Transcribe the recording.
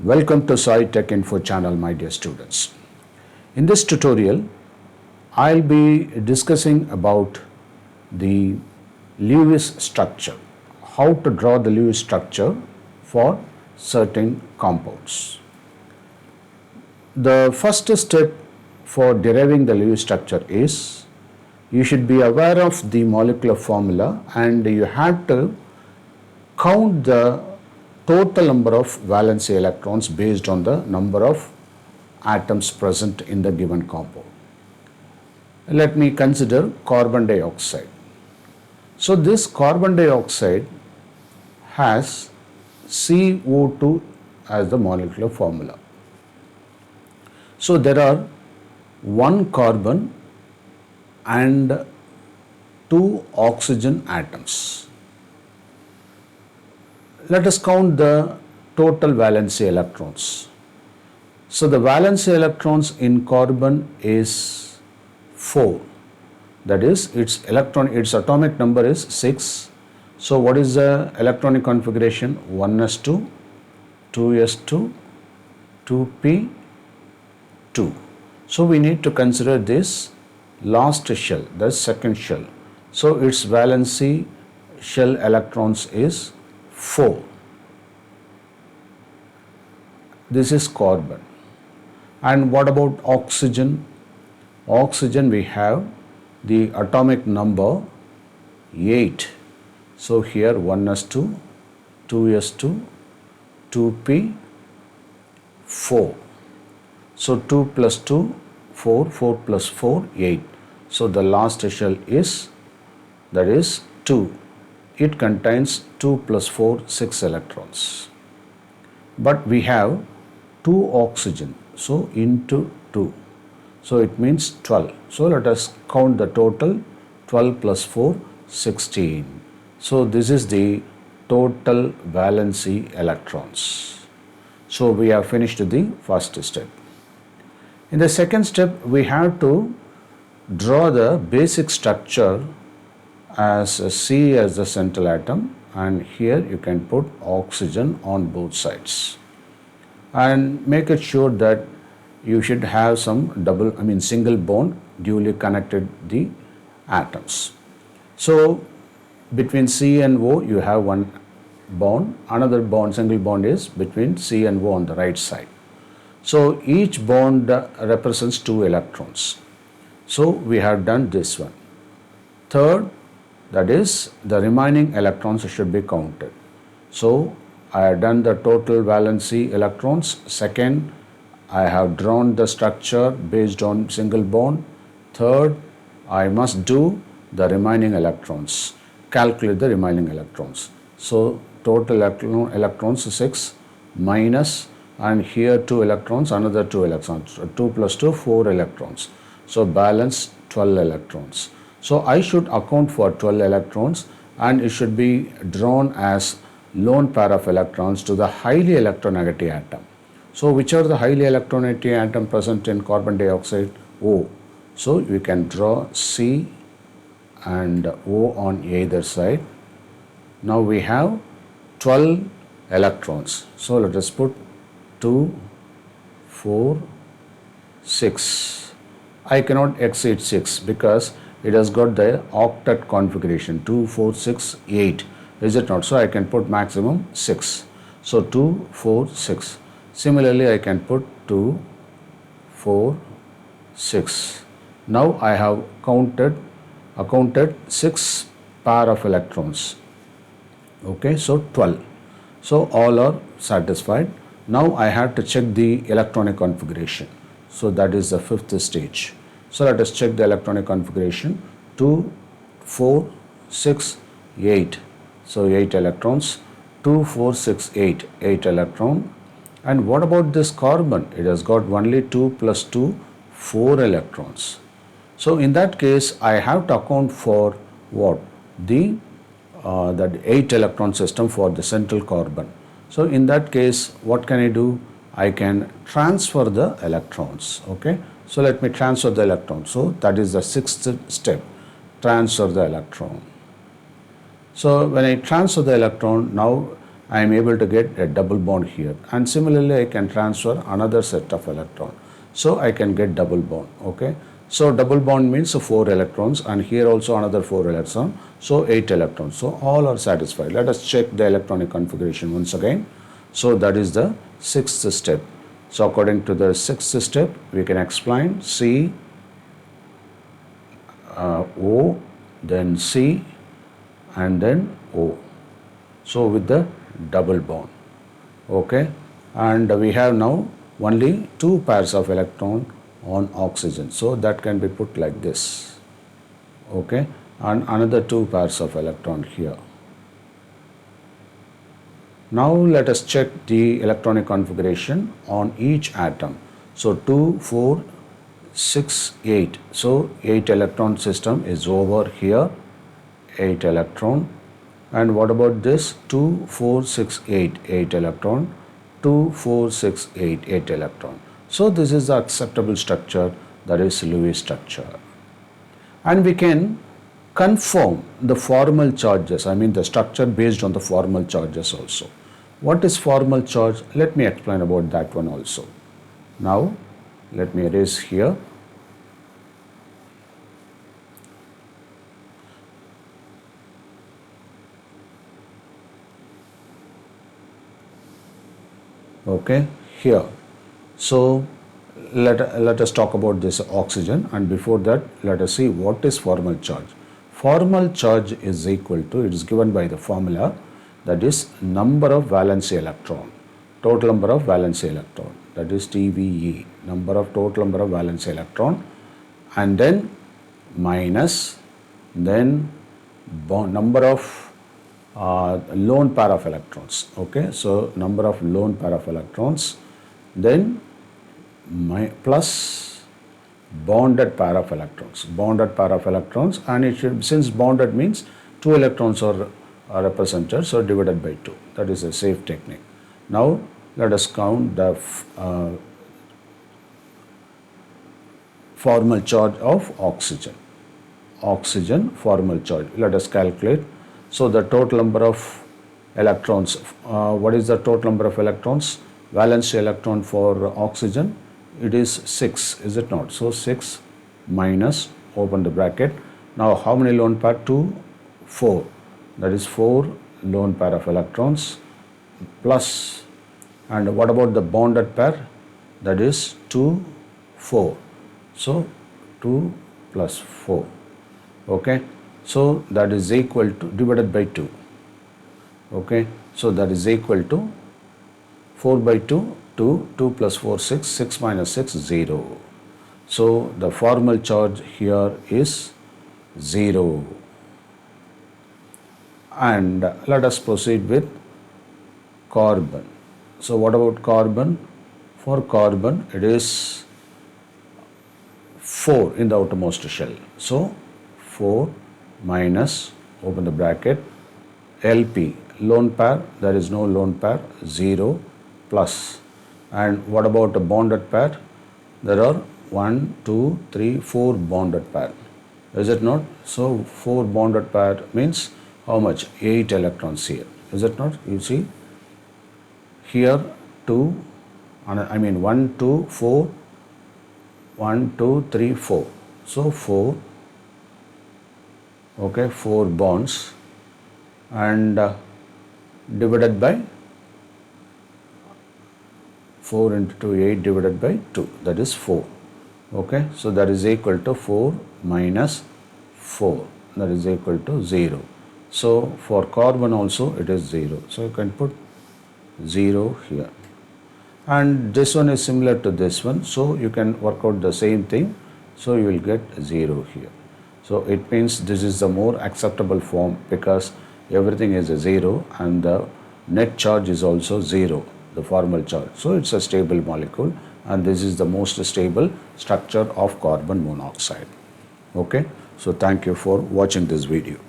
Welcome to Sai Tech Info channel, my dear students. In this tutorial, I'll be discussing about the Lewis structure, how to draw the Lewis structure for certain compounds. The first step for deriving the Lewis structure is you should be aware of the molecular formula and you have to count the total number of valency electrons based on the number of atoms present in the given compound. Let me consider carbon dioxide. So this carbon dioxide has CO2 as the molecular formula. So there are one carbon and two oxygen atoms. Let us count the total valency electrons. So the valency electrons in carbon is 4. That is, its atomic number is 6. So what is the electronic configuration? 1s2, 2s2, 2p2. So we need to consider this last shell, the second shell. So its valency shell electrons is 4. This is carbon. And what about oxygen? Oxygen, we have the atomic number 8. So here 1s2, 2s2, 2p4. So 2 plus 2, 4, 4 plus 4, 8. So the last shell is, that is 2. It contains 2 plus 4, 6 electrons. But we have 2 oxygen, so into 2. So it means 12. So let us count the total. 12 plus 4, 16. So this is the total valency electrons. So we have finished the first step. In the second step, we have to draw the basic structure as C as the central atom, and here you can put oxygen on both sides. And make it sure that you should have some single bond duly connected the atoms. So between C and O you have one bond, another bond, single bond is between C and O on the right side. So each bond represents 2 electrons. So we have done this one. Third, that is the remaining electrons should be counted. So I have done the total valency electrons. Second, I have drawn the structure based on single bond. Third, I must do the remaining electrons, calculate the remaining electrons. So total electrons 6 minus, and here 2 electrons, another 2 electrons, 2 plus 2, 4 electrons. So balance 12 electrons. So I should account for 12 electrons, and it should be drawn as lone pair of electrons to the highly electronegative atom. So which are the highly electronegative atom present in carbon dioxide? O. So we can draw C and O on either side. Now we have 12 electrons. So let us put 2, 4, 6. I cannot exceed 6 because it has got the octet configuration 2, 4, 6, 8. Is it not? So I can put maximum 6. So 2, 4, 6. Similarly, I can put 2, 4, 6. Now I have accounted 6 pair of electrons. Okay, so 12. So all are satisfied. Now I have to check the electronic configuration. So that is the fifth stage. So let us check the electronic configuration. 2, 4, 6, 8. So 8 electrons. 2, 4, 6, 8. 8 electron. And what about this carbon? It has got only 2 plus 2, 4 electrons. So in that case, I have to account for what? That 8 electron system for the central carbon. So in that case, what can I do? I can transfer the electrons. Okay. So let me transfer the electron. So that is the sixth step. Transfer the electron. So when I transfer the electron, now I am able to get a double bond here, and similarly I can transfer another set of electron, so I can get double bond. Okay, so double bond means 4 electrons, and here also another 4 electrons, so 8 electrons. So all are satisfied. Let us check the electronic configuration once again. So that is the 6th step. So according to the 6th step, we can explain C, O, then C, and then O. So with the double bond. Okay, and we have now only 2 pairs of electron on oxygen, so that can be put like this. Okay, and another 2 pairs of electron here. Now let us check the electronic configuration on each atom. So 2, 4, 6, 8. So 8 electron system is over here, 8 electron. And what about this? 2, 4, 6, 8, 8 electron, 2, 4, 6, 8, 8 electron. So this is the acceptable structure, that is Lewis structure. And we can confirm the formal charges, I mean the structure based on the formal charges also. What is formal charge? Let me explain about that one also. Now let me erase here. Okay, here. So let us talk about this oxygen, and before that let us see what is formal charge. Formal charge is equal to, it is given by the formula, that is number of valency electron, total number of valency electron, that is TVE, total number of valency electron, and then minus, then number of lone pair of electrons. Okay, so number of lone pair of electrons, then plus bonded pair of electrons, and it should, since bonded means 2 electrons are represented, so divided by 2. That is a safe technique. Now let us count the formal charge of oxygen. Formal charge. Let us calculate. So the total number of electrons, what is the total number of electrons? Valence electron for oxygen, it is 6, is it not? So 6 minus, open the bracket. Now how many lone pair? 2, 4. That is 4 lone pair of electrons plus, and what about the bonded pair? That is 2, 4. So 2 plus 4. Okay, so that is equal to, divided by 2. Okay, so that is equal to 4 by 2, 2, 2 plus 4, 6, 6 minus 6, 0. So the formal charge here is 0. And let us proceed with carbon. So what about carbon? For carbon, it is 4 in the outermost shell. So 4 minus, open the bracket, LP, lone pair, there is no lone pair, 0 plus. And what about a bonded pair? There are 1, 2, 3, 4 bonded pair. Is it not? So 4 bonded pair means how much? 8 electrons here. Is it not? You see here 2, I mean 1, 2, 4, 1, 2, 3, 4. So 4, okay, 4 bonds, and divided by 4 into 2, 8 divided by 2, that is 4. Okay, so that is equal to 4 minus 4, that is equal to 0. So for carbon also it is 0. So you can put 0 here. And this one is similar to this one. So you can work out the same thing. So you will get 0 here. So it means this is the more acceptable form, because everything is a 0 and the net charge is also 0, the formal charge. So it's a stable molecule, and this is the most stable structure of carbon monoxide. Okay. So thank you for watching this video.